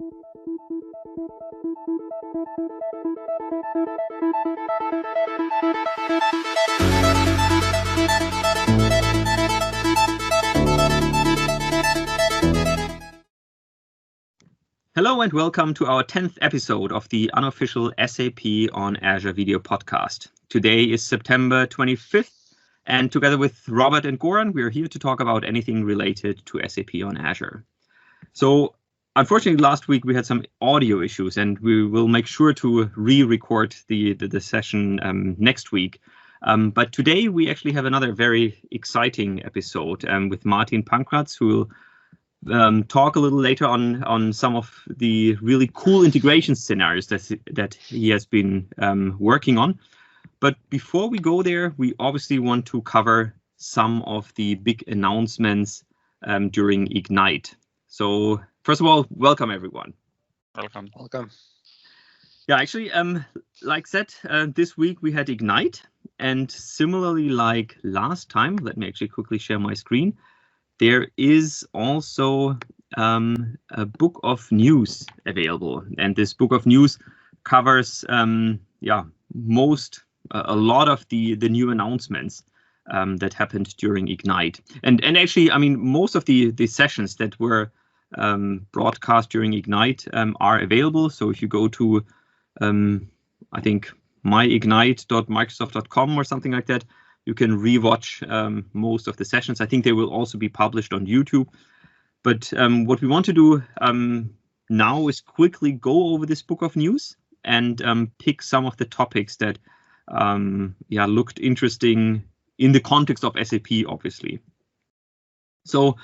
Hello and welcome to our 10th episode of the unofficial SAP on Azure video podcast. Today is September 25th, and together with Robert and Goran, we are here to talk about anything related to SAP on Azure. So, unfortunately, last week we had some audio issues, and we will make sure to re-record the session next week. But today we actually have another very exciting episode with Martin Pankraz, who will talk a little later on some of the really cool integration scenarios that he has been working on. But before we go there, we obviously want to cover some of the big announcements during Ignite. So first of all, welcome everyone. Welcome. Welcome. Yeah, actually, like said, this week we had Ignite, and similarly like last time, let me actually quickly share my screen. There is also a book of news available, and this book of news covers a lot of the new announcements that happened during Ignite. And actually, I mean, most of the sessions that were broadcast during Ignite are available. So if you go to, I think, myignite.microsoft.com or something like that, you can rewatch most of the sessions. I think they will also be published on YouTube. But what we want to do now is quickly go over this book of news and pick some of the topics that looked interesting in the context of SAP, obviously. So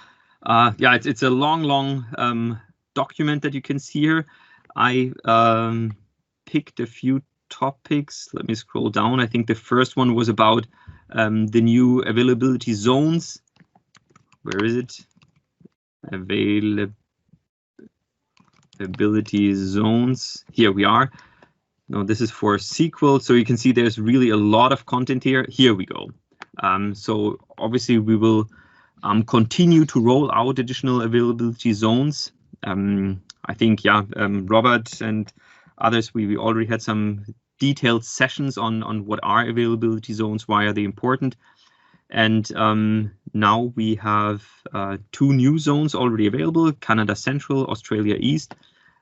it's a long document that you can see here. I picked a few topics. Let me scroll down. I think the first one was about the new availability zones. Where is it? Availability zones. Here we are. No, this is for SQL. So you can see there's really a lot of content here. Here we go. So obviously we will continue to roll out additional availability zones. I think, Robert and others, we already had some detailed sessions on what are availability zones, why are they important. And now we have 2 new zones already available, Canada Central, Australia East.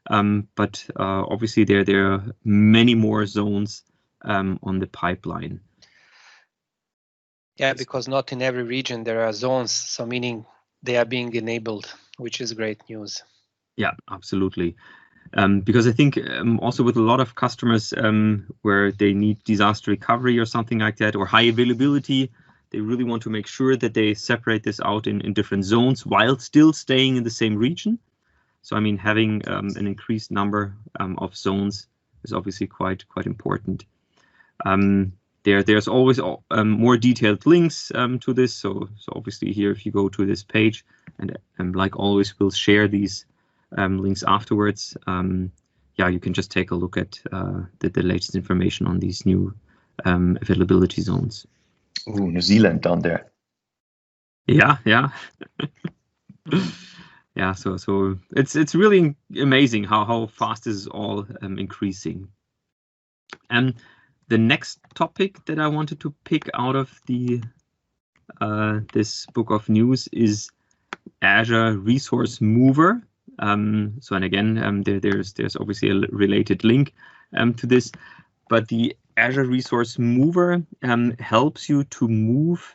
But obviously there are many more zones on the pipeline. Yeah, because not in every region there are zones, so meaning they are being enabled, which is great news. Yeah, absolutely. Because I think also with a lot of customers where they need disaster recovery or something like that, or high availability, they really want to make sure that they separate this out in different zones while still staying in the same region. So I mean, having an increased number of zones is obviously quite important. There's always more detailed links to this. So obviously here, if you go to this page, and like always, we'll share these links afterwards. You can just take a look at the latest information on these new availability zones. Ooh, New Zealand down there. Yeah. Yeah, so it's really amazing how fast this is all increasing. And the next topic that I wanted to pick out of the this book of news is Azure Resource Mover. And again, there's obviously a related link to this, but the Azure Resource Mover helps you to move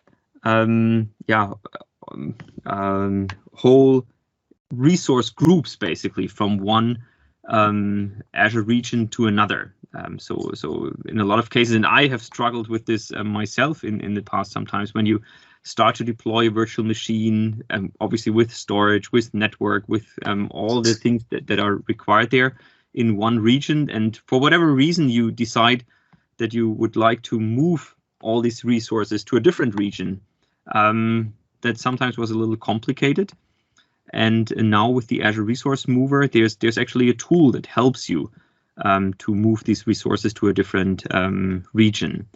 whole resource groups basically from one Azure region to another. So in a lot of cases, and I have struggled with this myself in the past sometimes, when you start to deploy a virtual machine, obviously with storage, with network, with all the things that are required there in one region. And for whatever reason, you decide that you would like to move all these resources to a different region. That sometimes was a little complicated. And now with the Azure Resource Mover, there's actually a tool that helps you to move these resources to a different region.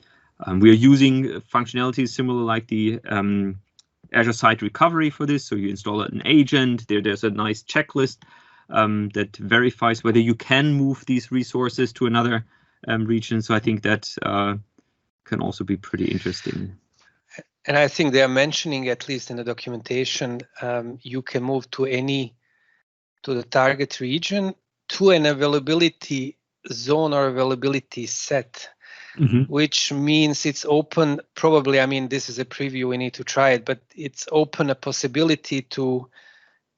We are using functionalities similar like the Azure Site Recovery for this. So you install an agent, there's a nice checklist that verifies whether you can move these resources to another region. So I think that can also be pretty interesting. And I think they are mentioning, at least in the documentation, you can move to the target region to an availability zone or availability set, which means it's open. Probably, I mean, this is a preview, we need to try it, but it's open a possibility to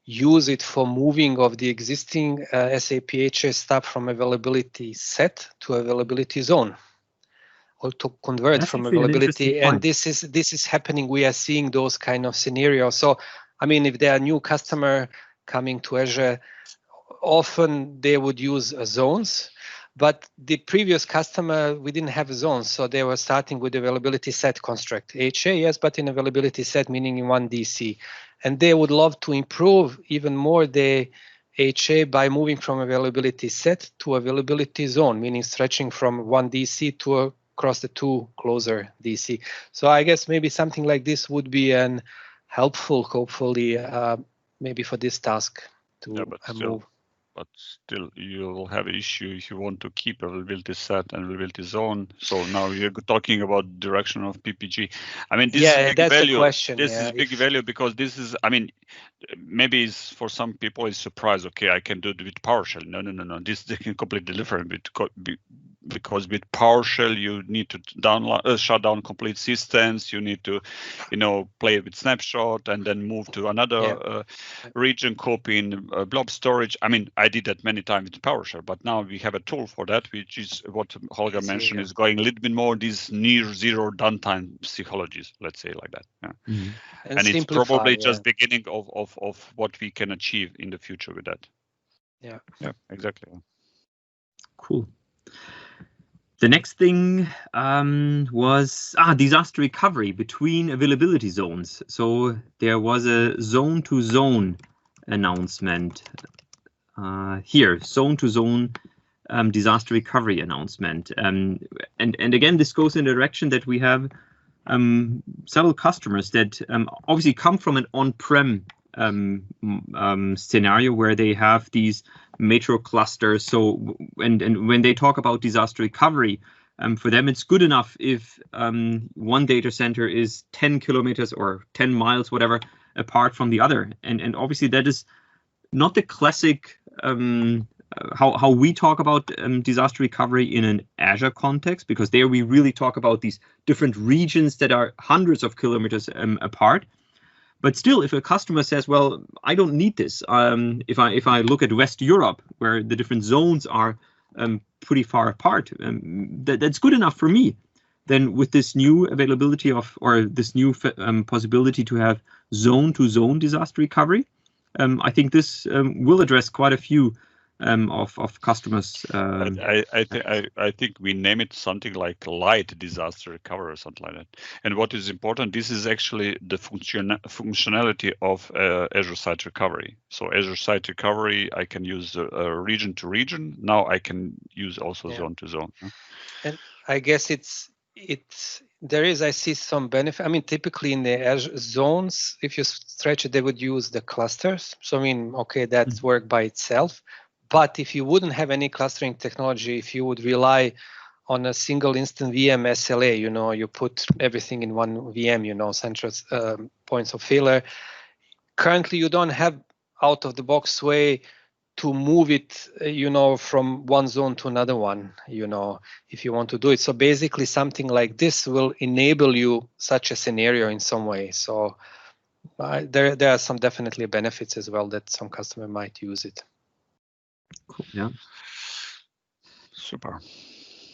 use it for moving of the existing SAP HA stuff from availability set to availability zone, or to convert That's from actually an availability. interesting And point. this is happening. We are seeing those kind of scenarios. So, I mean, if there are new customer coming to Azure, often they would use zones. But the previous customer, we didn't have zones, so they were starting with availability set construct. HA, yes, but in availability set, meaning in one DC. And they would love to improve even more the HA by moving from availability set to availability zone, meaning stretching from one DC to across the two closer DC. So I guess maybe something like this would be an helpful, hopefully, maybe for this task to move. But still, you will have an issue if you want to keep availability set and availability zone. So now you're talking about direction of PPG. I mean, this is big value. The question. This is big value because this is, I mean, maybe it's, for some people it's surprise. Okay, I can do it with PowerShell. No. This is completely different. Because with PowerShell you need to shut down complete systems. You need to, play with snapshot and then move to another region, copy in blob storage. I mean, I did that many times with PowerShell, but now we have a tool for that, which is what Holger mentioned, is going a little bit more these near zero downtime psychologies, let's say like that. Yeah. And it's probably just beginning of what we can achieve in the future with that. Yeah, exactly. Cool. The next thing was disaster recovery between availability zones. So there was a zone-to-zone announcement here, zone-to-zone disaster recovery announcement. And again, this goes in the direction that we have several customers that obviously come from an on-prem scenario where they have these metro clusters. So and when they talk about disaster recovery, for them it's good enough if one data center is 10 kilometers or 10 miles, whatever, apart from the other. And obviously that is not the classic how we talk about disaster recovery in an Azure context, because there we really talk about these different regions that are hundreds of kilometers apart. But still, if a customer says, well, I don't need this, if I look at West Europe, where the different zones are pretty far apart, that's good enough for me. Then with this new availability or this new possibility to have zone-to-zone disaster recovery, I think this will address quite a few of customers. I think we name it something like light disaster recovery or something like that. And what is important, this is actually the functionality of Azure Site Recovery. So Azure Site Recovery, I can use region to region. Now I can use also zone to zone. And I guess I see some benefit. I mean, typically in the Azure zones, if you stretch it, they would use the clusters. So I mean, okay, that's work by itself. But if you wouldn't have any clustering technology, if you would rely on a single instant VM SLA, you put everything in one VM, central points of failure. Currently, you don't have out-of-the-box way to move it, from one zone to another one, if you want to do it. So basically, something like this will enable you such a scenario in some way. So there are some definitely benefits as well that some customer might use it. Cool. Yeah. Super.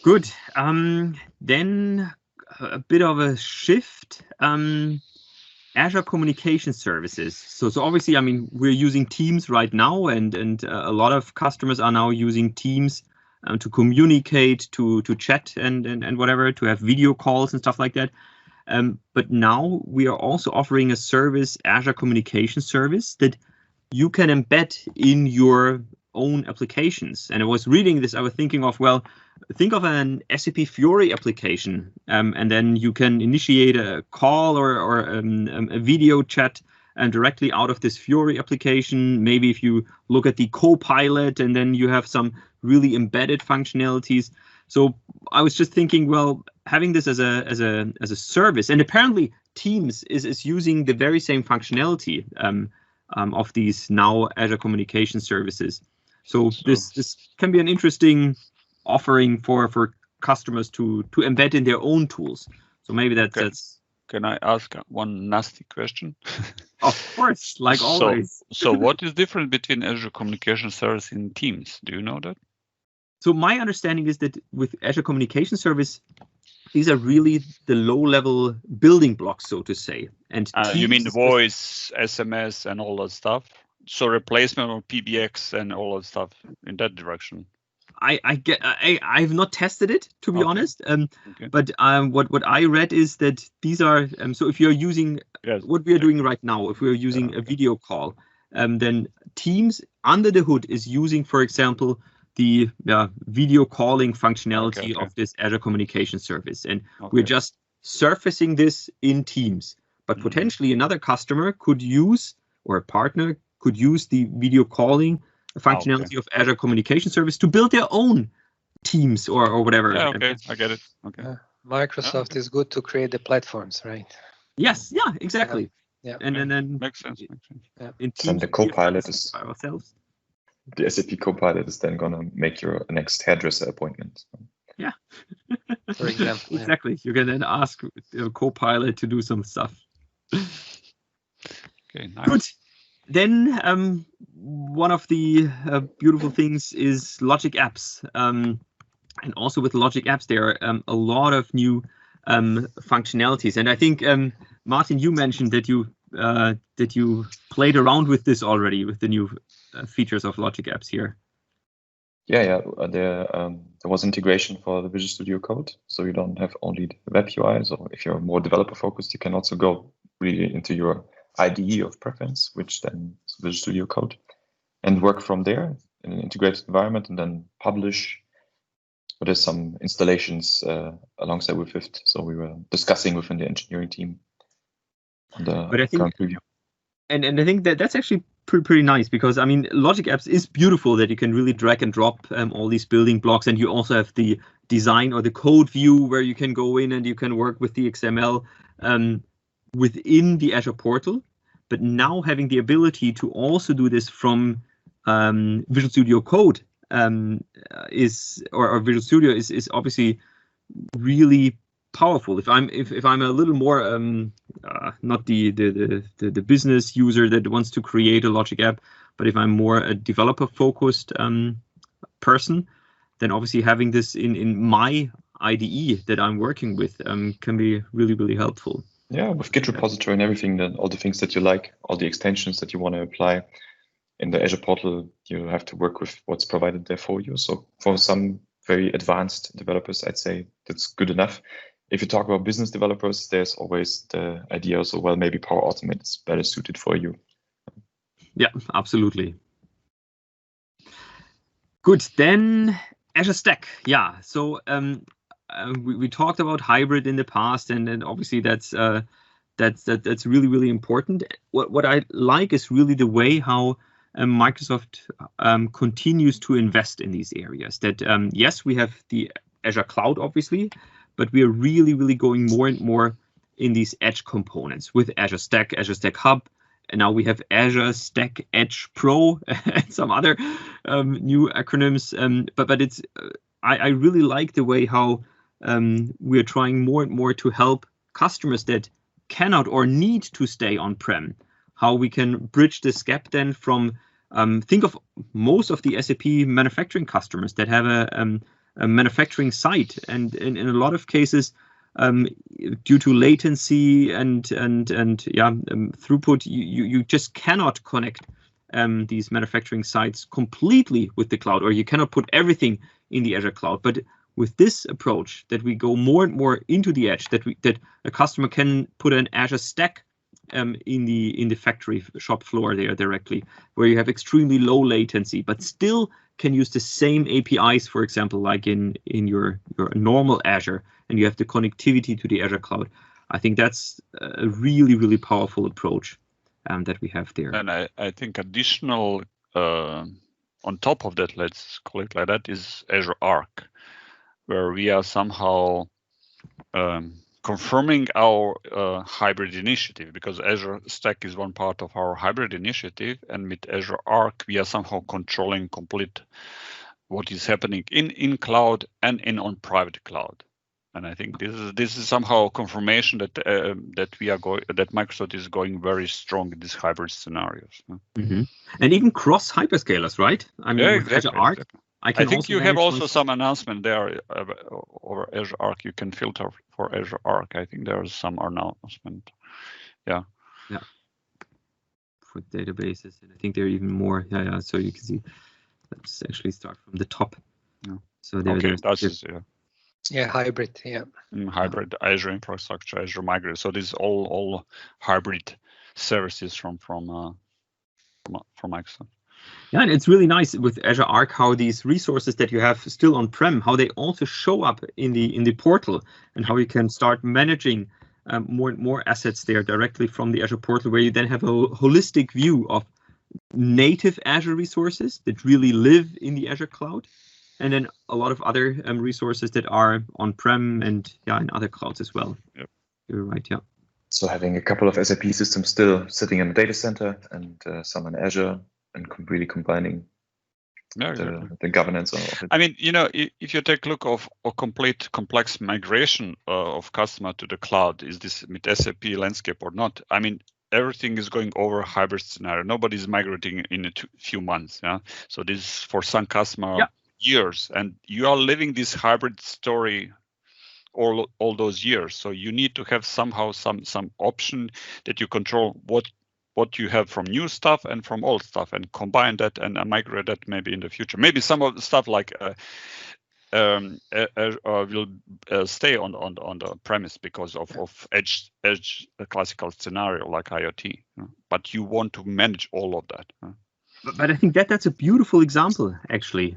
Good. Then a bit of a shift. Azure Communication Services. So obviously, I mean, we're using Teams right now, and a lot of customers are now using Teams to communicate, to chat, and whatever, to have video calls and stuff like that. But now we are also offering a service, Azure Communication Service, that you can embed in your own applications. And I was reading this, I was thinking of, well, think of an SAP Fiori application, and then you can initiate a call or a video chat and directly out of this Fiori application. Maybe if you look at the Copilot, and then you have some really embedded functionalities. So I was just thinking, well, having this as a service, and apparently Teams is using the very same functionality of these now Azure communication services. So this can be an interesting offering for customers to embed in their own tools. So maybe that's. Can I ask one nasty question? Of course, like always. So what is different between Azure Communication Service and Teams? Do you know that? So my understanding is that with Azure Communication Service, these are really the low-level building blocks, so to say. And you mean the voice, SMS, and all that stuff? So replacement of PBX and all that stuff in that direction. I've not tested it, to be honest. But what I read is that these are so if you're using what we are doing right now, if we're using a video call, then Teams under the hood is using, for example, the video calling functionality of this Azure Communication Service, and we're just surfacing this in Teams. But potentially another customer could use, or a partner could use, the video calling functionality of Azure Communication Service to build their own Teams or whatever. Yeah, okay, I get it. Okay. Microsoft is good to create the platforms, right? Yes, yeah, exactly. Yeah. And then makes sense. Yeah. In Teams, and the Copilot is ourselves. The SAP Copilot is then gonna make your next hairdresser appointment. Yeah. For example. Exactly. You can then ask the Copilot to do some stuff. Okay, nice. Good. Then one of the beautiful things is Logic Apps. And also with Logic Apps, there are a lot of new functionalities. And I think, Martin, you mentioned that you played around with this already, with the new features of Logic Apps here. Yeah. There was integration for the Visual Studio Code, so you don't have only the web UI. So if you're more developer focused, you can also go really into your IDE of preference, which then is Visual Studio Code, and work from there in an integrated environment, and then publish. But there's some installations alongside with it. So we were discussing within the engineering team on the current preview. And I think that's actually pretty nice, because I mean, Logic Apps is beautiful that you can really drag and drop all these building blocks, and you also have the design or the code view where you can go in and you can work with the XML within the Azure portal. But now having the ability to also do this from Visual Studio Code or Visual Studio is obviously really powerful. If I'm a little more not the business user that wants to create a Logic app, but if I'm more a developer focused person, then obviously having this in my IDE that I'm working with can be really, really helpful. Yeah, with Git repository and everything, then all the things that you like, all the extensions that you want to apply in the Azure portal, you have to work with what's provided there for you. So for some very advanced developers, I'd say that's good enough. If you talk about business developers, there's always the idea also, well, maybe Power Automate is better suited for you. Yeah, absolutely. Good, then Azure Stack. Yeah, so we talked about hybrid in the past, and obviously that's really, really important. What I like is really the way how Microsoft continues to invest in these areas. That yes, we have the Azure Cloud, obviously, but we are really, really going more and more in these edge components with Azure Stack, Azure Stack Hub, and now we have Azure Stack Edge Pro and some other new acronyms. But it's I really like the way how we're trying more and more to help customers that cannot or need to stay on-prem. How we can bridge this gap then from think of most of the SAP manufacturing customers that have a manufacturing site, and in a lot of cases, due to latency and throughput, you just cannot connect these manufacturing sites completely with the cloud, or you cannot put everything in the Azure cloud. But with this approach, that we go more and more into the edge, that a customer can put an Azure Stack in the factory shop floor there directly, where you have extremely low latency, but still can use the same APIs, for example, like in your normal Azure, and you have the connectivity to the Azure cloud. I think that's a really, really powerful approach. that we have there. And I think additional on top of that, let's call it like that, is Azure Arc, where we are somehow confirming our hybrid initiative, because Azure Stack is one part of our hybrid initiative, and with Azure Arc we are somehow controlling complete what is happening in cloud and in on private cloud. And I think this is somehow a confirmation that that Microsoft is going very strong in these hybrid scenarios. Mm-hmm. And even cross hyperscalers, right? I mean, yeah, with exactly, Azure Arc, exactly. I think you have also some announcement there over Azure Arc. You can filter for Azure Arc. I think there is some announcement. Yeah. Yeah. For databases, and I think there are even more. Yeah. So you can see. Let's actually start from the top. Yeah. So there, okay, that's yeah, hybrid. Yeah. Hybrid Azure infrastructure, Azure migrate. So this is all hybrid services from Microsoft. Yeah, and it's really nice with Azure Arc how these resources that you have still on-prem, how they also show up in the portal, and how you can start managing more and more assets there directly from the Azure portal, where you then have a holistic view of native Azure resources that really live in the Azure cloud, and then a lot of other resources that are on-prem and in other clouds as well. Yep. You're right, yeah. So having a couple of SAP systems still sitting in the data center and some in Azure, and really combining the governance of it. I mean, if you take a look of a complete complex migration of customer to the cloud, is this with SAP landscape or not? I mean, everything is going over a hybrid scenario. Nobody's migrating in a few months. Yeah. So this is for some customer years, and you are living this hybrid story all those years. So you need to have somehow some option that you control what you have from new stuff and from old stuff, and combine that and migrate that maybe in the future. Maybe some of the stuff like will stay on the premise because of edge classical scenario like IoT, but you want to manage all of that. But I think that's a beautiful example, actually,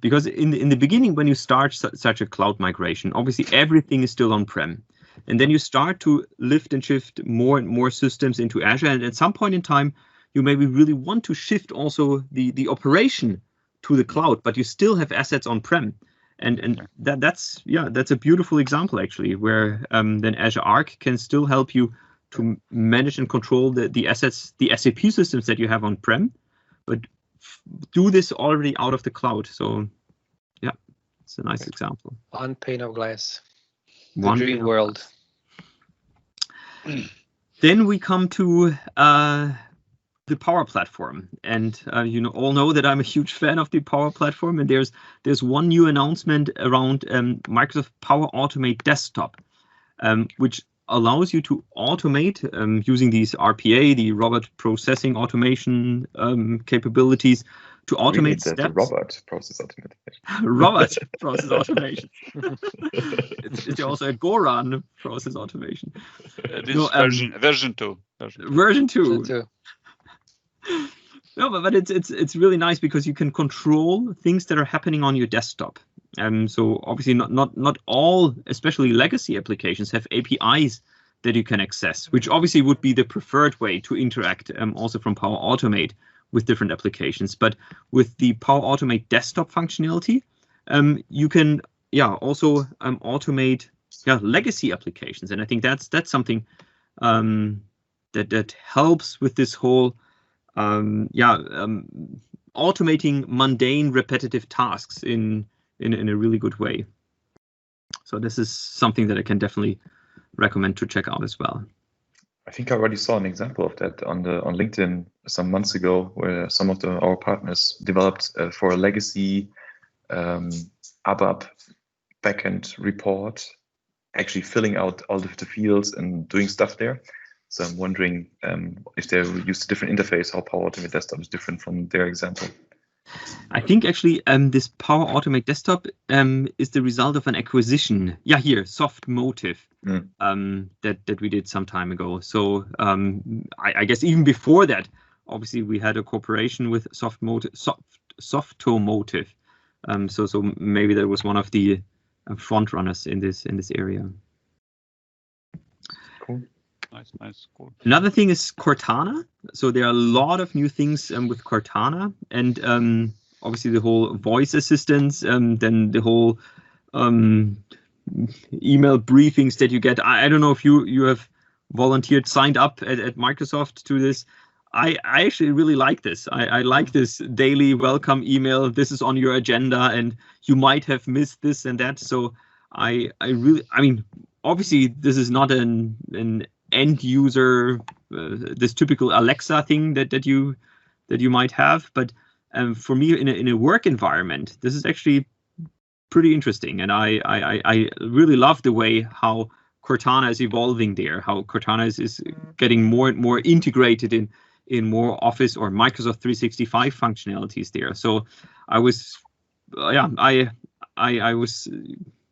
because in the beginning, when you start such a cloud migration, obviously everything is still on-prem. And then you start to lift and shift more and more systems into Azure. And at some point in time, you maybe really want to shift also the operation to the cloud, but you still have assets on-prem. And that's a beautiful example, actually, where then Azure Arc can still help you to manage and control the assets, the SAP systems that you have on-prem, but do this already out of the cloud. So, yeah, it's a nice example. One pane of glass. One dream world. Then we come to the Power Platform, and you all know that I'm a huge fan of the Power Platform. And there's one new announcement around Microsoft Power Automate Desktop, which allows you to automate using these RPA, the robot processing automation capabilities, to automate steps. The robot process automation. Robot process automation. It's also a Goran process automation. This is version 2. Version 2. No, but it's really nice because you can control things that are happening on your desktop. So obviously not all, especially legacy applications, have APIs that you can access, which obviously would be the preferred way to interact also from Power Automate with different applications. But with the Power Automate desktop functionality, you can also automate legacy applications. And I think that's something that helps with this whole automating mundane repetitive tasks in a really good way. So this is something that I can definitely recommend to check out as well. I think I already saw an example of that on LinkedIn some months ago, where some of our partners developed for a legacy ABAP backend report, actually filling out all of the fields and doing stuff there. So I'm wondering if they used a different interface, how Power Automate Desktop is different from their example. I think actually this Power Automate Desktop is the result of an acquisition. Yeah, here, Softmotive, that we did some time ago. So I guess even before that, obviously we had a cooperation with Softomotive. So maybe that was one of the front runners in this area. Cool. Nice, cool. Another thing is Cortana. So there are a lot of new things with Cortana, and obviously the whole voice assistance, then the whole email briefings that you get. I don't know if you have volunteered, signed up at Microsoft to this. I actually really like this. I like this daily welcome email. This is on your agenda, and you might have missed this and that. So I mean, obviously this is not an end user, this typical Alexa thing that you might have, but for me in a work environment, this is actually pretty interesting, and I really love the way how Cortana is evolving there, how Cortana is getting more and more integrated in more Office or Microsoft 365 functionalities there. So I was I was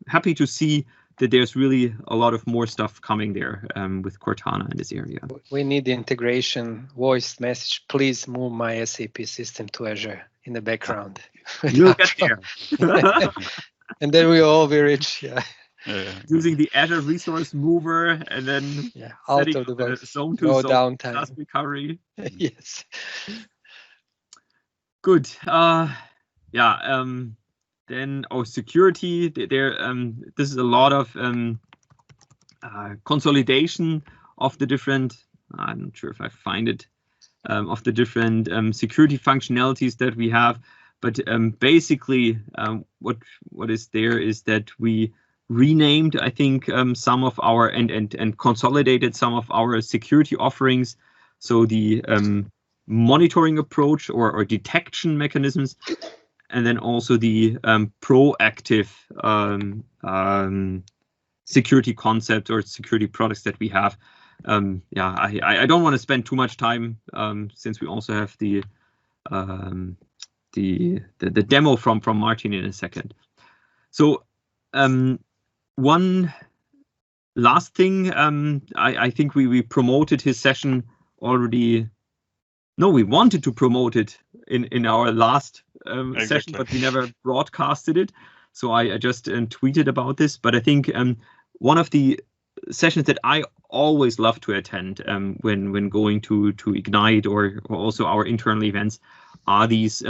happy to see that there's really a lot of more stuff coming there with Cortana in this area. We need the integration voice message. Please move my SAP system to Azure in the background. You'll get there. And then we all be rich. Yeah. Using the Azure Resource Mover and then out of the box. Zone to no zone downtime. task recovery. Yes. Good. Then security. There. This is a lot of consolidation of the different. I'm not sure if I find it. Of the different security functionalities that we have, but basically, what is there is that we renamed, I think, some of our and consolidated some of our security offerings. So the monitoring approach or detection mechanisms, and then also the proactive security concept or security products that we have. I don't want to spend too much time since we also have the demo from Martin in a second. So one last thing, I think we promoted his session already. No, we wanted to promote it in our last session, but we never broadcasted it. So I just tweeted about this. But I think one of the sessions that I always love to attend when going to Ignite or also our internal events are these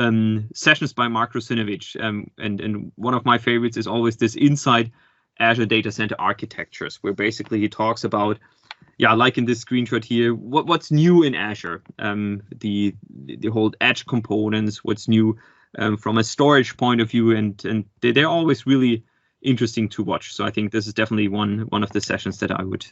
sessions by Mark Russinovich. And one of my favorites is always this Inside Azure Data Center Architectures, where basically he talks about, like in this screenshot here, what's new in Azure, the whole edge components, what's new from a storage point of view, and they're always really interesting to watch. So I think this is definitely one of the sessions that I would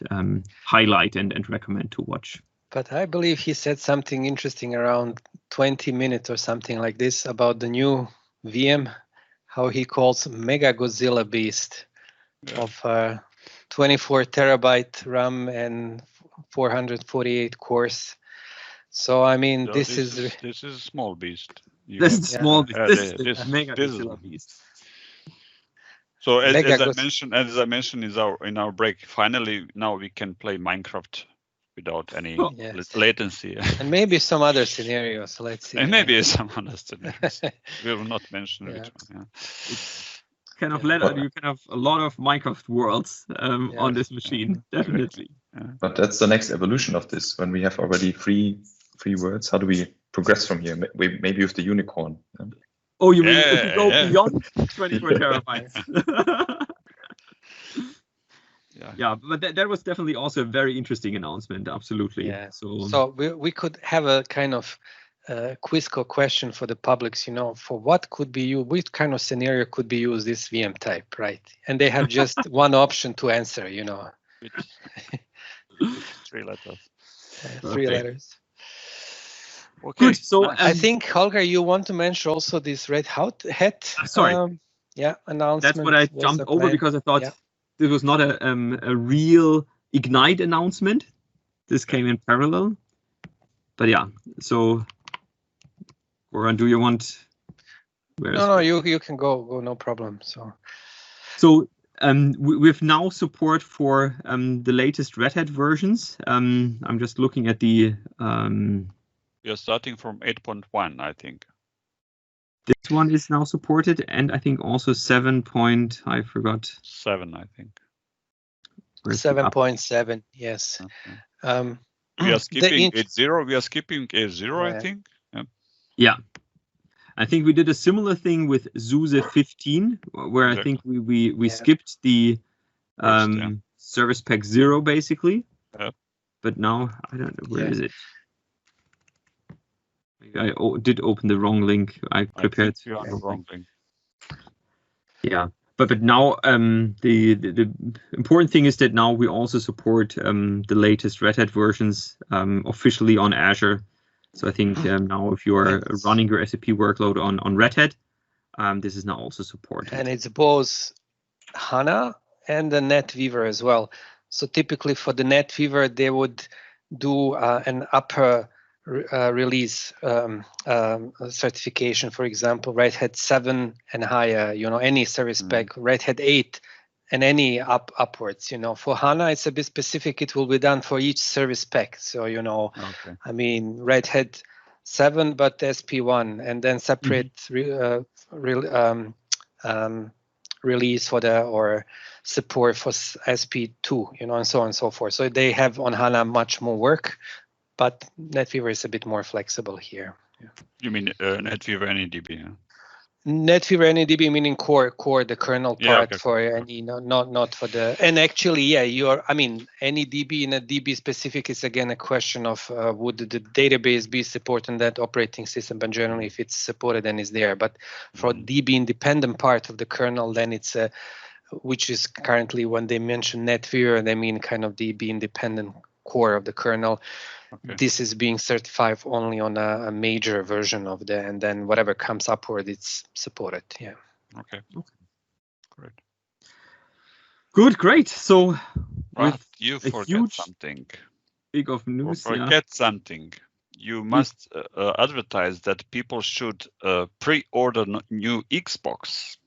highlight and recommend to watch. But I believe he said something interesting around 20 minutes or something like this about the new VM, how he calls Mega Godzilla Beast of 24 terabyte RAM and 448 cores. So I mean, So this is a small beast. This is a small beast. This is Mega Godzilla Beast. So as I mentioned in our break, finally now we can play Minecraft without any latency. And maybe some other scenarios. Let's see. And maybe some other scenarios. We will not mention which one. Kind of you can have a lot of Minecraft worlds on this machine, definitely. But that's the next evolution of this. When we have already free words, how do we progress from here? Maybe with the unicorn. Oh, you mean if you go beyond 24 terabytes? Yeah, but that was definitely also a very interesting announcement. Absolutely. Yeah. So we could have a kind of quizco question for the publics, for what could be used, which kind of scenario could be used this VM type, right? And they have just one option to answer, 3 letters. 3 letters. Okay. Good. So I think, Holger, you want to mention also this Red Hat announcement. That's what I jumped over because I thought this was not a real Ignite announcement. This came in parallel. But so Goran, do you want? No, you can go, no problem. So we've now support for the latest Red Hat versions. I'm just looking at the. We are starting from 8.1, I think. This one is now supported, and I think also 7. I forgot. 7, I think. 7.7, yes. Okay. We are skipping 8.0. We are skipping 8.0, I think. Yeah. I think we did a similar thing with SUSE 15, where I think we skipped the Service Pack 0 basically. Yeah. But now I don't know where is it. I did open the wrong link. I prepared. You are the wrong link. Yeah, but now the important thing is that now we also support the latest Red Hat versions officially on Azure. So I think now if you are running your SAP workload on Red Hat, this is now also supported. And it's both HANA and the NetWeaver as well. So typically for the NetWeaver, they would do an upper release certification, for example, Red Hat 7 and higher, any service pack, Red Hat 8 and any upwards, For HANA, it's a bit specific. It will be done for each service pack. So, I mean, Red Hat 7, but SP1, and then separate release for or support for SP2, and so on and so forth. So they have on HANA much more work, but NetWeaver is a bit more flexible here. Yeah. You mean NetWeaver NEDB? Yeah? NetWeaver NEDB meaning core, the kernel part for any, not for the. And actually, NEDB in a DB specific is again a question of would the database be supporting that operating system, but generally if it's supported then it's there. But for DB independent part of the kernel, then it's which is currently when they mention NetWeaver, they mean kind of DB independent core of the kernel. Okay. This is being certified only on a major version of and then whatever comes upward, it's supported. Yeah. Okay. Great. Good. Great. So, you forget something. Big of news. Forget something. You must advertise that people should pre-order new Xbox.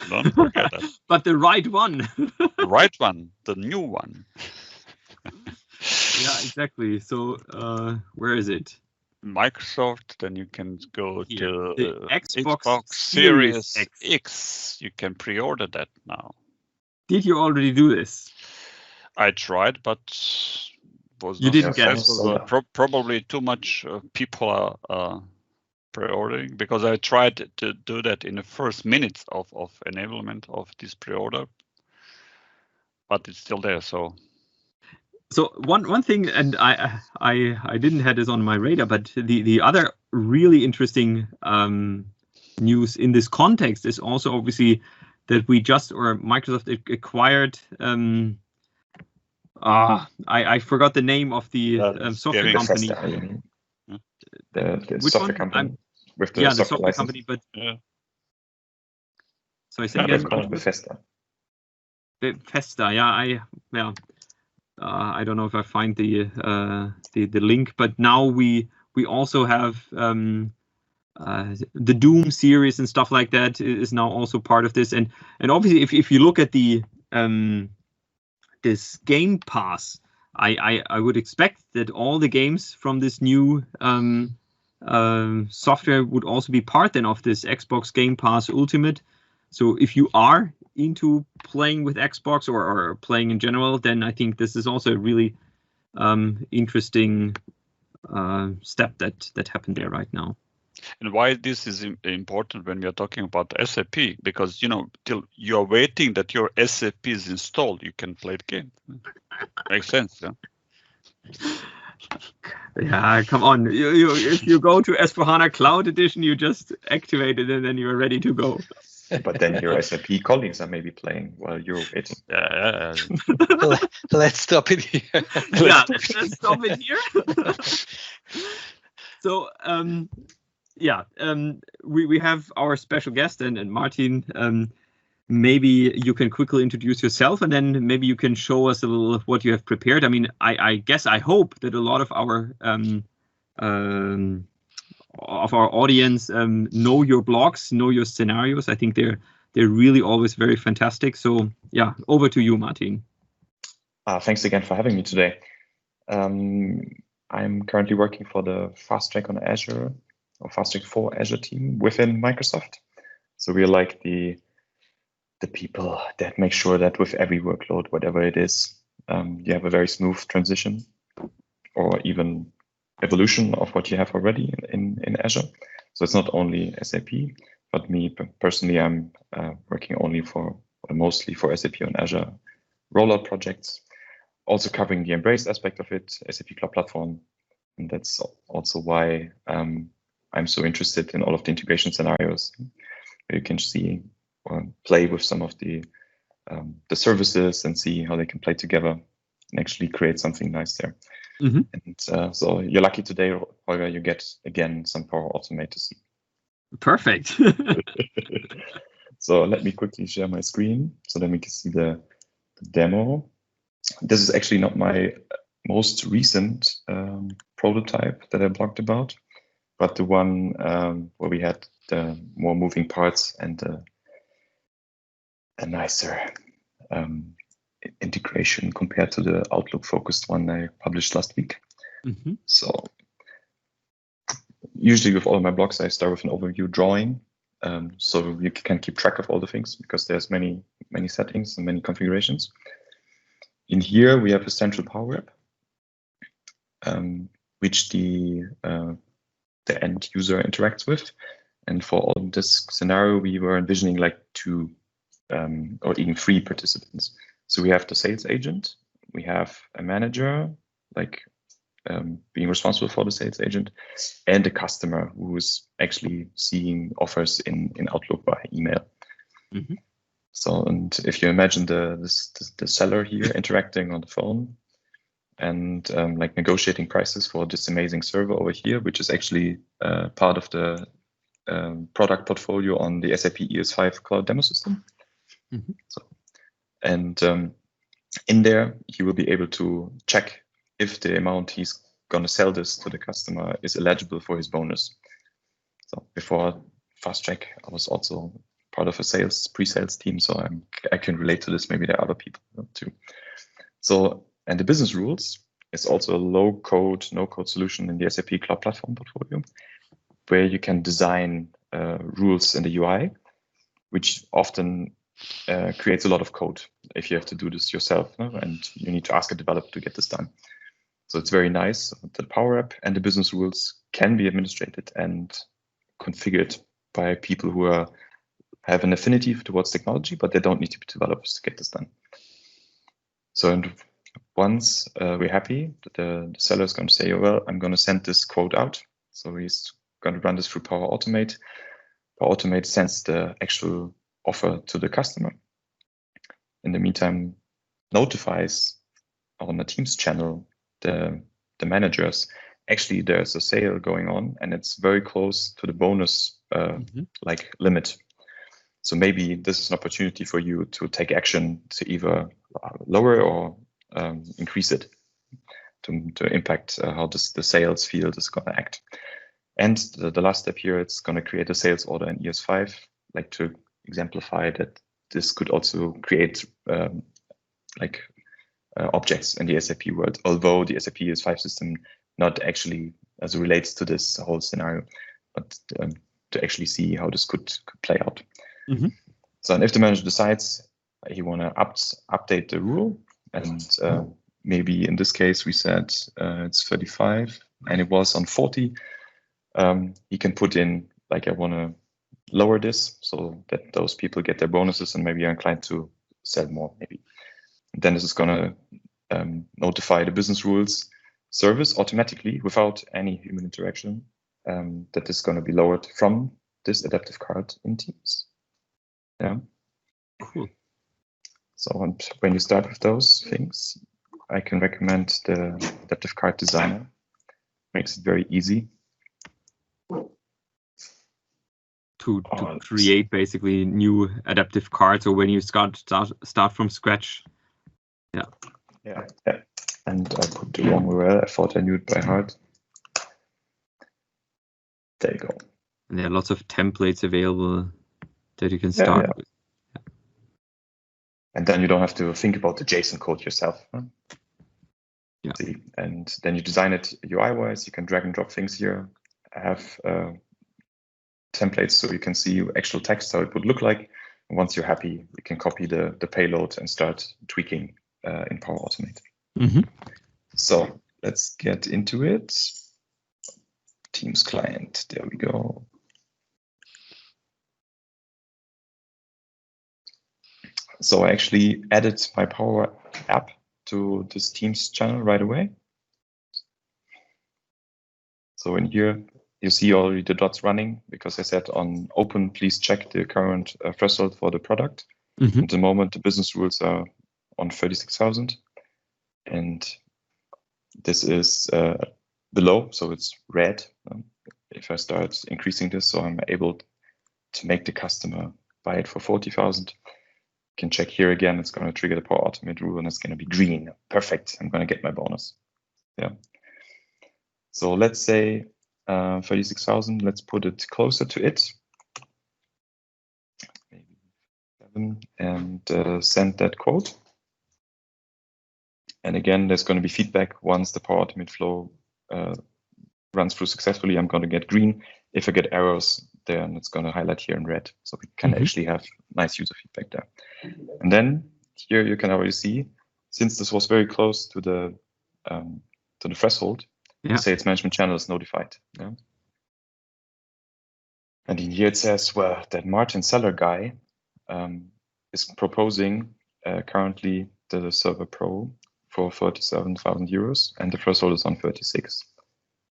Don't forget that. But the right one. The right one. The new one. Yeah, exactly. So where is it? Microsoft, then you can go to the Xbox Series X. You can pre-order that now. Did you already do this? I tried, but was you not didn't successful. Get it. Probably too much people are pre-ordering, because I tried to do that in the first minutes of enablement of this pre-order, but it's still there. So one thing, and I didn't have this on my radar, but the other really interesting news in this context is also obviously that Microsoft acquired. I forgot the name of the software company. The software company with the software license. Company, but so I say again. Bethesda. Bethesda, I don't know if I find the link, but now we also have the Doom series and stuff like that is now also part of this, and obviously if you look at the this Game Pass, I would expect that all the games from this new software would also be part then of this Xbox Game Pass Ultimate. So if you are into playing with Xbox or playing in general, then I think this is also a really interesting step that happened there right now. And why this is important when we are talking about SAP, because till you are waiting that your SAP is installed, you can play the game. Makes sense, yeah. Yeah, come on. If you go to S/4HANA Cloud Edition, you just activate it and then you're ready to go. But then your SAP colleagues are maybe playing while you're waiting. Yeah. Let's stop it here. Let's stop it here. So, we have our special guest and Martin. Maybe you can quickly introduce yourself, and then maybe you can show us a little of what you have prepared. I mean, I hope that a lot of our audience know your blogs, know your scenarios. I think they're really always very fantastic. So yeah, over to you, Martin. Thanks again for having me today. I'm currently working for the Fast Track on Azure, or Fast Track for Azure team within Microsoft. So we're like the people that make sure that with every workload, whatever it is, you have a very smooth transition or even evolution of what you have already in Azure. So it's not only SAP, but me personally, I'm working mostly for SAP on Azure rollout projects, also covering the embraced aspect of it, SAP Cloud Platform. And that's also why I'm so interested in all of the integration scenarios, where you can see or play with some of the services and see how they can play together and actually create something nice there. Mm-hmm. And so you're lucky today, Holger, you get again some Power Automate to see. Perfect. So let me quickly share my screen so that we can see the demo. This is actually not my most recent prototype that I blogged about, but the one where we had the more moving parts and a nicer integration compared to the Outlook focused one I published last week. Mm-hmm. So usually with all of my blogs, I start with an overview drawing. So you can keep track of all the things because there's many settings and many configurations. In here, we have a central Power App, which the end user interacts with. And for all this scenario, we were envisioning like 2 or even 3 participants. So we have the sales agent, we have a manager, like being responsible for the sales agent, and a customer who is actually seeing offers in Outlook by email. Mm-hmm. So, and if you imagine the seller here interacting on the phone and like negotiating prices for this amazing server over here, which is actually part of the product portfolio on the SAP ES5 cloud demo system. Mm-hmm. So, and in there, he will be able to check if the amount he's going to sell this to the customer is eligible for his bonus. So before Fast Check, I was also part of a pre-sales team, so I can relate to this. Maybe there are other people too. So, and the business rules is also a low-code, no-code solution in the SAP Cloud Platform portfolio, where you can design rules in the UI, which often creates a lot of code if you have to do this yourself, and you need to ask a developer to get this done. So it's very nice. The Power App and the business rules can be administrated and configured by people who have an affinity towards technology, but they don't need to be developers to get this done. So and once we're happy, the seller is going to say, well, I'm going to send this quote out. So he's going to run this through Power Automate. Power Automate sends the actual offer to the customer. In the meantime, notifies on the Teams channel the managers. Actually, there's a sale going on, and it's very close to the bonus like limit. So maybe this is an opportunity for you to take action to either lower or increase it to impact how the sales field is going to act. And the last step here, it's going to create a sales order in ES5, like to exemplify that this could also create objects in the SAP world, although the SAP ES5 system not actually as it relates to this whole scenario, but to actually see how this could play out. Mm-hmm. So, and if the manager decides he want to update the rule, and maybe in this case we said it's 35 and it was on 40, he can put in like, I want to lower this so that those people get their bonuses and maybe are inclined to sell more maybe. And then this is going to notify the business rules service automatically without any human interaction that is going to be lowered from this adaptive card in Teams. Yeah. Cool. So when you start with those things, I can recommend the adaptive card designer. Makes it very easy to create basically new adaptive cards, or when you start from scratch. Yeah. And I put the wrong URL. I thought I knew it by heart. There you go. And there are lots of templates available that you can start with. And then you don't have to think about the JSON code yourself. Huh? Yeah. See, and then you design it UI-wise. You can drag and drop things here. I have templates so you can see actual text, how it would look like. And once you're happy, you can copy the payload and start tweaking in Power Automate. Mm-hmm. So let's get into it. Teams client, there we go. So I actually added my Power App to this Teams channel right away. So in here, you see already the dots running because I said on open, please check the current threshold for the product. At the moment, the business rules are on 36,000. And this is below, so it's red. If I start increasing this, so I'm able to make the customer buy it for 40,000. Can check here again, it's going to trigger the Power Automate rule and it's going to be green. Perfect, I'm going to get my bonus. Yeah. So let's say 36,000, let's put it closer to it. Maybe 7, and send that quote. And again, there's going to be feedback once the Power Automate flow runs through successfully. I'm going to get green. If I get errors, then it's going to highlight here in red. So we can actually have nice user feedback there. And then here you can already see, since this was very close to the threshold, the sales management channel is notified. Yeah? And in here it says, well, that Martin Seller guy is proposing currently the Server Pro for 37,000 euros, and the threshold is on 36.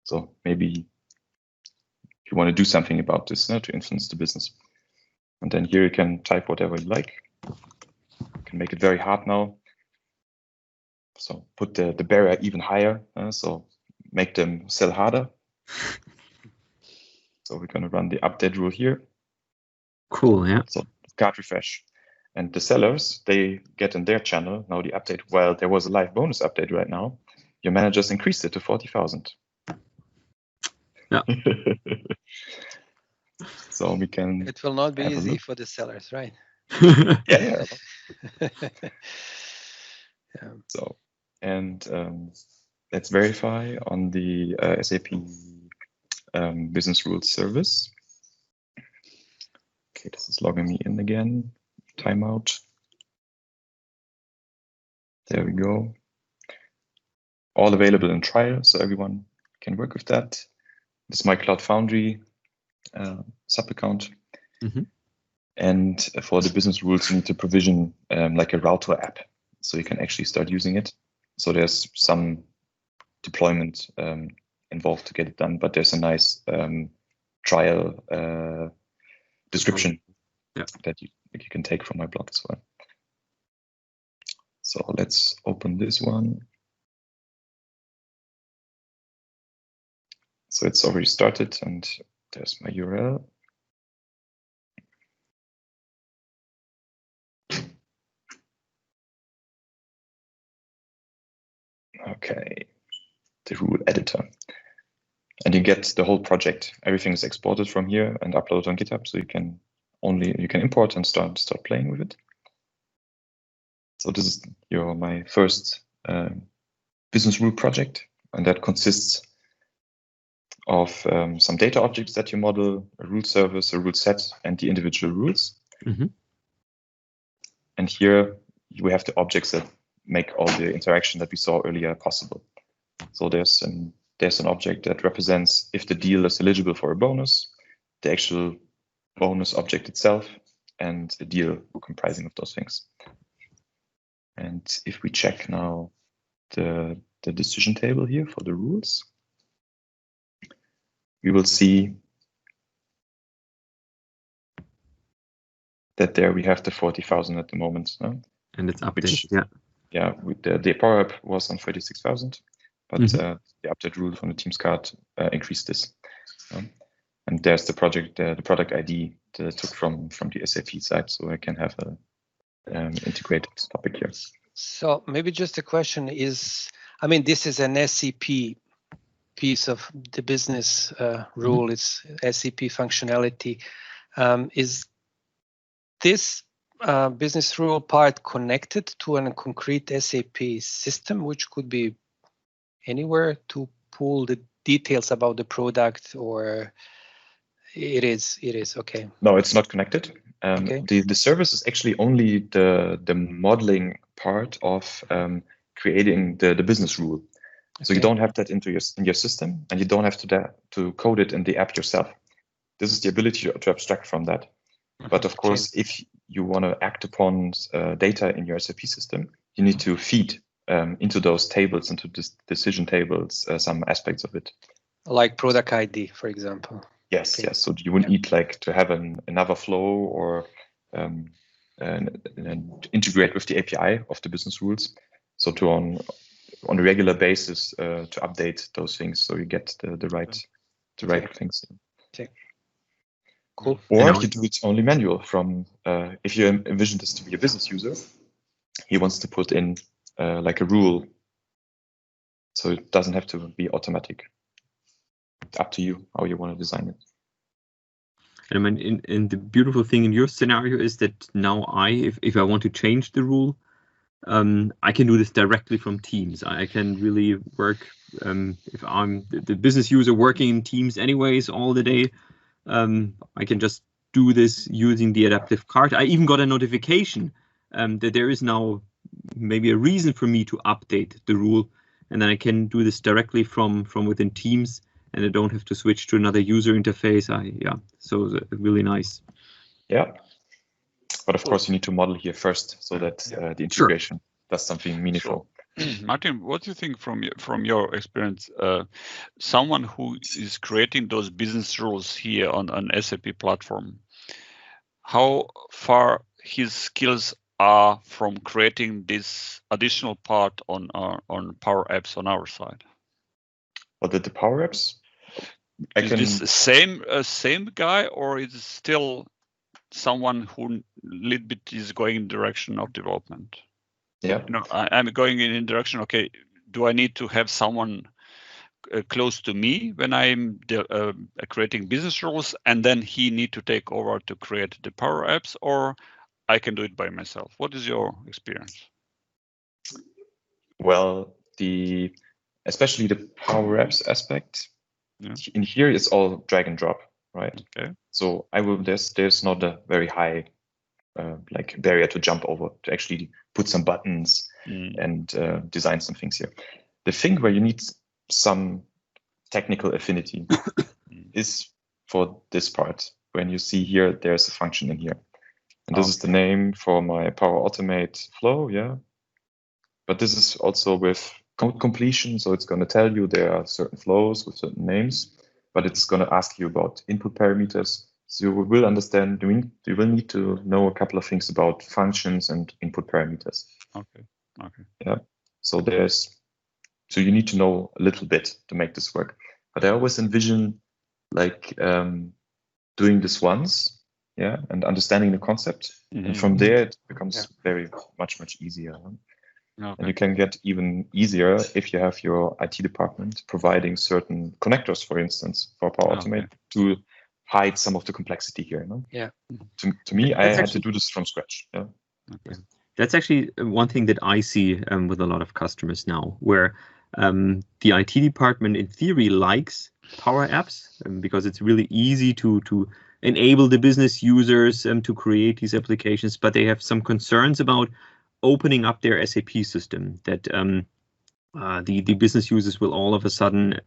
So maybe you want to do something about this to influence the business. And then here you can type whatever you like. You can make it very hard now. So put the barrier even higher. So make them sell harder. So we're going to run the update rule here. Cool, yeah. So card refresh. And the sellers, they get in their channel now the update. Well, there was a live bonus update right now. Your managers increased it to 40,000. Yeah. So we can. It will not be easy for the sellers, right? Yeah. Yeah. So, and let's verify on the SAP Business Rules service. Okay, this is logging me in again. Timeout. There we go. All available in trial, so everyone can work with that. This is my Cloud Foundry sub account. And for the business rules, you need to provision like a router app, so you can actually start using it. So there's some deployment involved to get it done, but there's a nice trial description that you can take from my blog as well. So let's open this one. So it's already started, and there's my URL. Okay, the rule editor. And you get the whole project. Everything is exported from here and uploaded on GitHub, so you can import and start playing with it. So this is my first business rule project, and that consists of some data objects that you model, a rule service, a rule set, and the individual rules. And here we have the objects that make all the interaction that we saw earlier possible. So there's an object that represents if the deal is eligible for a bonus, the actual bonus object itself, and the deal comprising of those things. And if we check now the decision table here for the rules, we will see that there we have the 40,000 at the moment. And it's updated, Yeah, with the Power App was on 36,000, but the update rule from the Teams card increased this. And there's the product ID that I took from the SAP side, so I can have a integrated topic here. So maybe just a question is, I mean, this is an SCP piece of the business rule. It's SCP functionality. Is this business rule part connected to a concrete SAP system, which could be anywhere to pull the details about the product, or it is okay? No, it's not connected. Okay. The service is actually only the modeling part of creating the business rule. So you don't have that in your system, and you don't have to code it in the app yourself. This is the ability to abstract from that. But of course, if you want to act upon data in your SAP system, you need to feed into those tables, into this decision tables, some aspects of it. Like product ID, for example. Yes, yes. So you would need like to have another flow or and integrate with the API of the business rules. So to on a regular basis to update those things, so you get the right things. Okay. Cool. Or you do it only manual from if you envision this to be a business user, he wants to put in like a rule, so it doesn't have to be automatic. It's up to you how you want to design it. And I mean, and the beautiful thing in your scenario is that now if I want to change the rule, I can do this directly from Teams. I can really work if I'm the business user working in Teams anyways all the day. I can just do this using the adaptive card. I even got a notification that there is now maybe a reason for me to update the rule, and then I can do this directly from within Teams, and I don't have to switch to another user interface. So really nice. Yeah, but of course you need to model here first so that the integration does something meaningful. Martin, what do you think from your experience? Someone who is creating those business rules here on an SAP platform, how far his skills are from creating this additional part on Power Apps on our side? What did the Power Apps? Is this the same guy, or is it still someone who a little bit is going in the direction of development? Yeah, I'm going in the direction. Okay, do I need to have someone close to me when I'm creating business rules, and then he need to take over to create the Power Apps, or I can do it by myself? What is your experience? Well, especially the Power Apps aspect. Yeah. In here, it's all drag and drop, right? Okay. So there's not a very high like barrier to jump over to actually put some buttons and design some things here. The thing where you need some technical affinity is for this part. When you see here, there's a function in here, and this is the name for my Power Automate flow. Yeah, but this is also with code completion, so it's going to tell you there are certain flows with certain names, but it's going to ask you about input parameters. So you will understand, you will need to know a couple of things about functions and input parameters. Okay. Yeah. So you need to know a little bit to make this work. But I always envision like doing this once, and understanding the concept, and from there it becomes very much easier. Okay. And you can get even easier if you have your IT department providing certain connectors, for instance, for Power Automate to hide some of the complexity here. No? Yeah. To me, I had to do this from scratch. Yeah. Okay. That's actually one thing that I see with a lot of customers now, where the IT department in theory likes Power Apps because it's really easy to enable the business users to create these applications, but they have some concerns about opening up their SAP system, that the business users will all of a sudden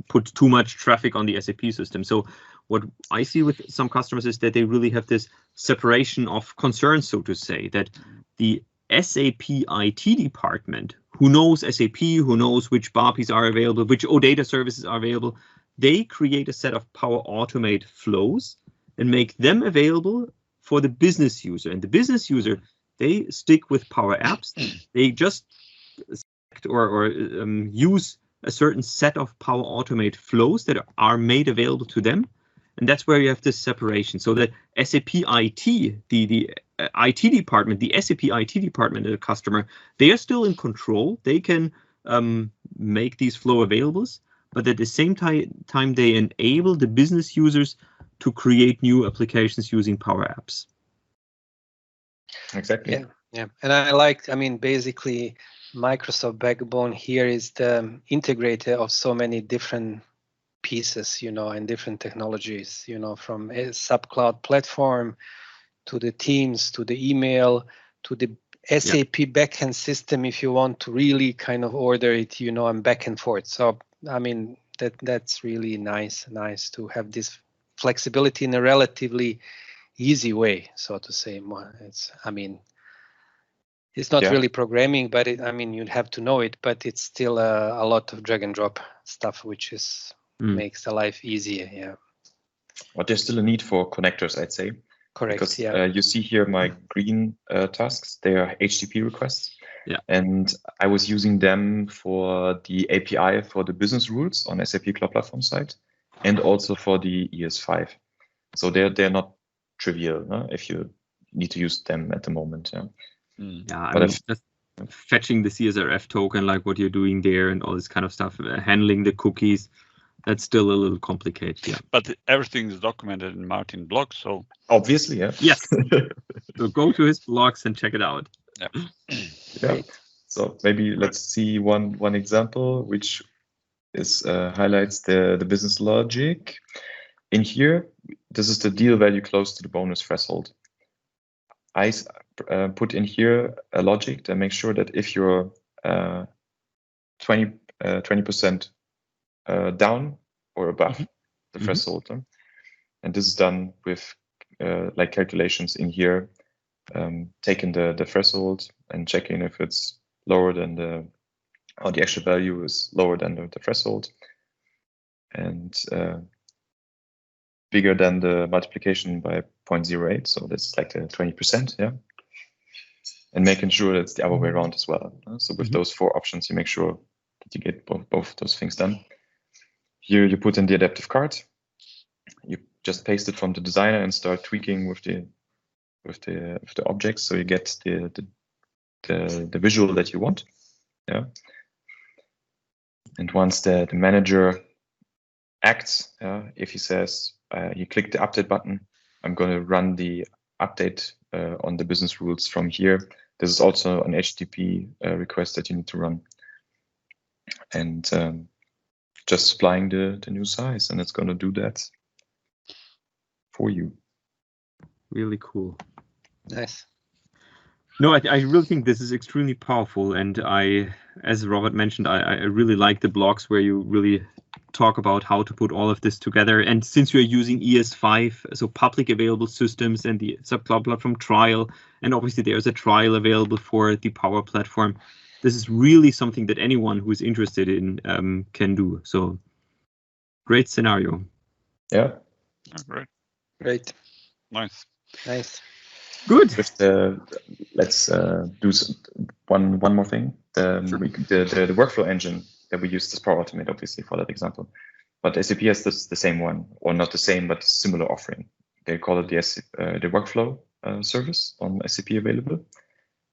put too much traffic on the SAP system. So what I see with some customers is that they really have this separation of concerns, so to say, that the SAP IT department, who knows SAP, who knows which BAPIs are available, which OData services are available, they create a set of Power Automate flows and make them available for the business user. And the business user, they stick with Power Apps. They just select or use a certain set of Power Automate flows that are made available to them. And that's where you have this separation. So that SAP IT, the IT department, the SAP IT department of the customer, they are still in control. They can make these flow availables, but at the same time, they enable the business users to create new applications using Power Apps. Exactly. Yeah. And basically Microsoft backbone here is the integrator of so many different pieces, and different technologies, from a SAP cloud platform to the Teams, to the email, to the SAP backend system if you want to really kind of order it, and back and forth. So I mean that's really nice to have this flexibility in a relatively easy way, so to say. It's not really programming, but you'd have to know it, but it's still a lot of drag and drop stuff, which makes the life easier. Yeah. But there's still a need for connectors, I'd say. Correct. Because yeah. You see here my green tasks, they are HTTP requests. Yeah. And I was using them for the API for the business rules on SAP Cloud Platform side, and also for the ES5. So they're not trivial if you need to use them at the moment. Yeah. Yeah, I mean, just fetching the CSRF token, like what you're doing there and all this kind of stuff, handling the cookies, that's still a little complicated. Yeah. But everything is documented in Martin blog, so obviously, yeah. Yes. So go to his blogs and check it out. Yeah. Yeah. So maybe let's see one example, which is highlights the business logic. In here, this is the deal value close to the bonus threshold. I put in here a logic that makes sure that if you're 20% down or above the threshold, and this is done with like calculations in here, taking the threshold and checking if it's lower than the actual value is lower than the threshold, and bigger than the multiplication by 0.08, so that's like the 20%, yeah. And making sure that's the other way around as well. So with those 4 options, you make sure that you get both those things done. Here you put in the adaptive card. You just paste it from the designer and start tweaking with the objects, so you get the visual that you want. Yeah. And once the manager acts, if he says you click the update button, I'm going to run the update on the business rules from here. This is also an HTTP request that you need to run, and just supplying the new size, and it's going to do that for you. Really cool. Nice. No, I really think this is extremely powerful, and as Robert mentioned, I really like the blogs where you really talk about how to put all of this together. And since you're using ES5, so public available systems and the sub-cloud platform trial, and obviously there's a trial available for the Power Platform, this is really something that anyone who is interested in can do. So great scenario. Yeah. Great. Nice. Good. Let's do one more thing. The workflow engine that we used as Power Automate, obviously, for that example. But SAP has the same one, or not the same, but similar offering. They call it the workflow service on SAP available.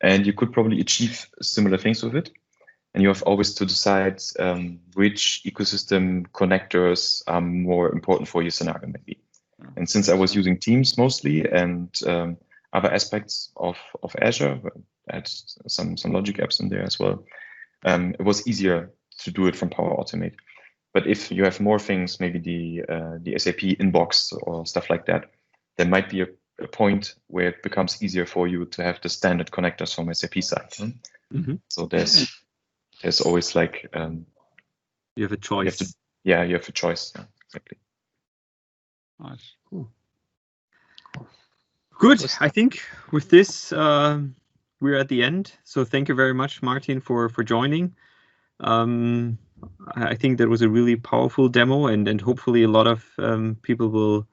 And you could probably achieve similar things with it. And you have always to decide which ecosystem connectors are more important for your scenario, maybe. And since I was using Teams mostly and other aspects of Azure, I had some logic apps in there as well, it was easier to do it from Power Automate. But if you have more things, maybe the SAP inbox or stuff like that, there might be a point where it becomes easier for you to have the standard connectors from SAP side. So there's always like you have a choice. You have a choice. Yeah, exactly. Nice. Cool. Good. I think with this we're at the end. So thank you very much, Martin, for joining. I think that was a really powerful demo, and hopefully a lot of people will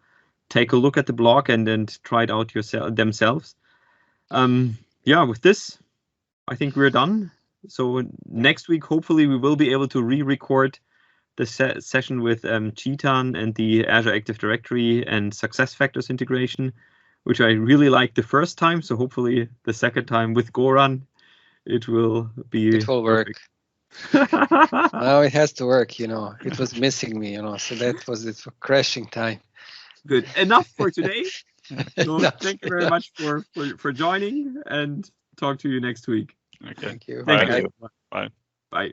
take a look at the blog and try it out themselves. With this, I think we're done. So next week, hopefully, we will be able to re-record the session with Chetan and the Azure Active Directory and SuccessFactors integration, which I really liked the first time. So hopefully the second time with Goran, it will work. Now it has to work, It was missing me, so that was it for crashing time. Good. Enough for today. So thank you very much for joining, and talk to you next week. Okay. Thank you. Thank you. Bye. Bye.